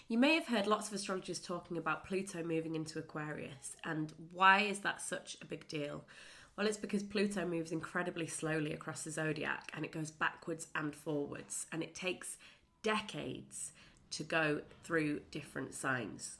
You may have heard lots of astrologers talking about Pluto moving into Aquarius, and why is that such a big deal? Well, it's because Pluto moves incredibly slowly across the zodiac, and it goes backwards and forwards, and it takes decades to go through different signs.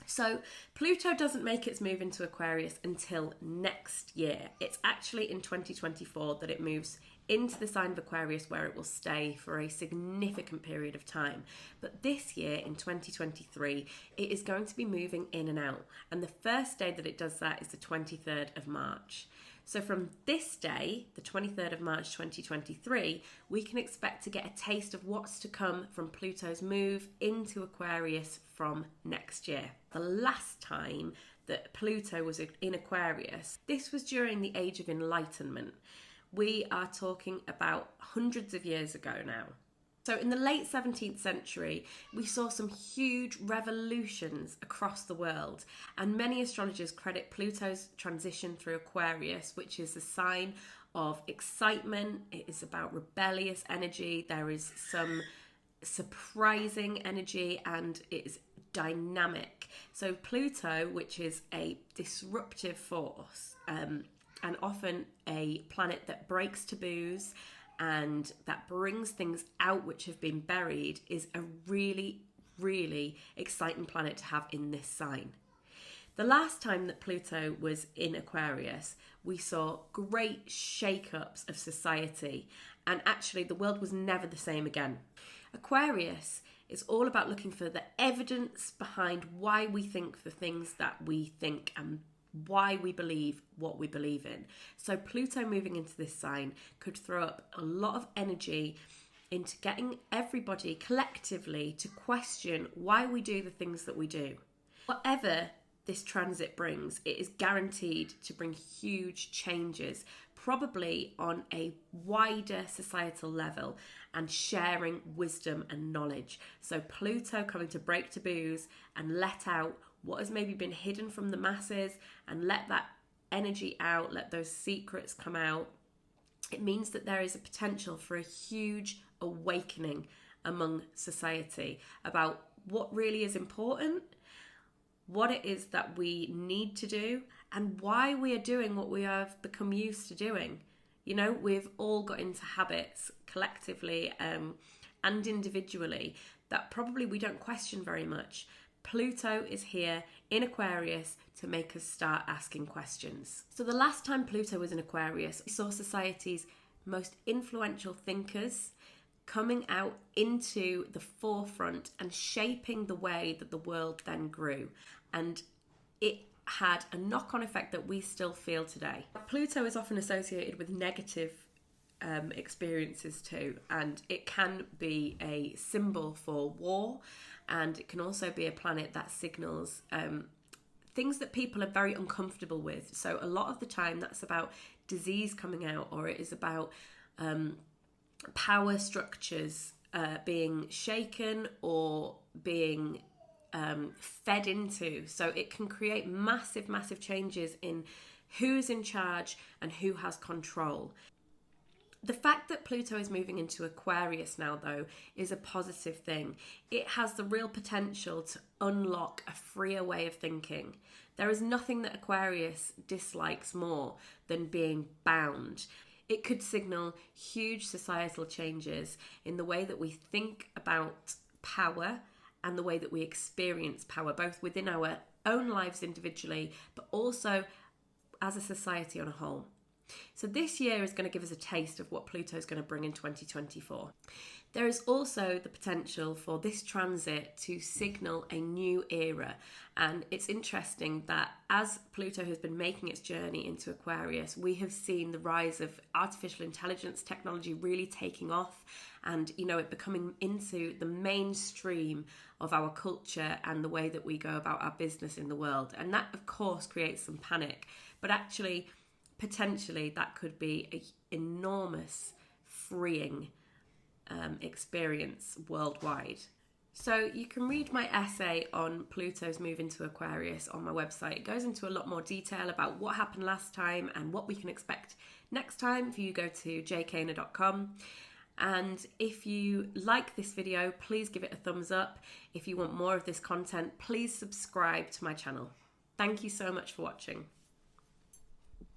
So Pluto doesn't make its move into Aquarius until next year. It's actually in 2024 that it moves into the sign of Aquarius, where it will stay for a significant period of time. But this year, in 2023, it is going to be moving in and out. And the first day that it does that is the 23rd of March. So from this day, the 23rd of March 2023, we can expect to get a taste of what's to come from Pluto's move into Aquarius from next year. The last time that Pluto was in Aquarius, this was during the Age of Enlightenment. We are talking about hundreds of years ago now. So in the late 17th century, we saw some huge revolutions across the world, and many astrologers credit Pluto's transition through Aquarius, which is a sign of excitement. It is about rebellious energy. There is some surprising energy, and it is dynamic. So Pluto, which is a disruptive force, and often a planet that breaks taboos and that brings things out which have been buried, is a really, really exciting planet to have in this sign. The last time that Pluto was in Aquarius, we saw great shake-ups of society, and actually the world was never the same again. Aquarius is all about looking for the evidence behind why we think the things that we think and why we believe what we believe in. So Pluto moving into this sign could throw up a lot of energy into getting everybody collectively to question why we do the things that we do. Whatever this transit brings, it is guaranteed to bring huge changes, probably on a wider societal level, and sharing wisdom and knowledge. So Pluto coming to break taboos and let out what has maybe been hidden from the masses, and let that energy out, let those secrets come out. It means that there is a potential for a huge awakening among society about what really is important, what it is that we need to do, and why we are doing what we have become used to doing. You know, we've all got into habits collectively and individually that probably we don't question very much. Pluto is here in Aquarius to make us start asking questions. So the last time Pluto was in Aquarius, we saw society's most influential thinkers coming out into the forefront and shaping the way that the world then grew. And it had a knock-on effect that we still feel today. Pluto is often associated with negative experiences too, and it can be a symbol for war, and it can also be a planet that signals things that people are very uncomfortable with. So a lot of the time that's about disease coming out, or it is about power structures being shaken or being fed into. So it can create massive changes in who's in charge and who has control. The fact that Pluto is moving into Aquarius now, though, is a positive thing. It has the real potential to unlock a freer way of thinking. There is nothing that Aquarius dislikes more than being bound. It could signal huge societal changes in the way that we think about power and the way that we experience power, both within our own lives individually, but also as a society on a whole. So this year is going to give us a taste of what Pluto is going to bring in 2024. There is also the potential for this transit to signal a new era. And it's interesting that as Pluto has been making its journey into Aquarius, we have seen the rise of artificial intelligence technology really taking off, and, you know, it becoming into the mainstream of our culture and the way that we go about our business in the world. And that, of course, creates some panic. But actually, potentially, that could be an enormous freeing experience worldwide. So you can read my essay on Pluto's move into Aquarius on my website. It goes into a lot more detail about what happened last time and what we can expect next time if you go to jcainer.com. And if you like this video, please give it a thumbs up. If you want more of this content, please subscribe to my channel. Thank you so much for watching.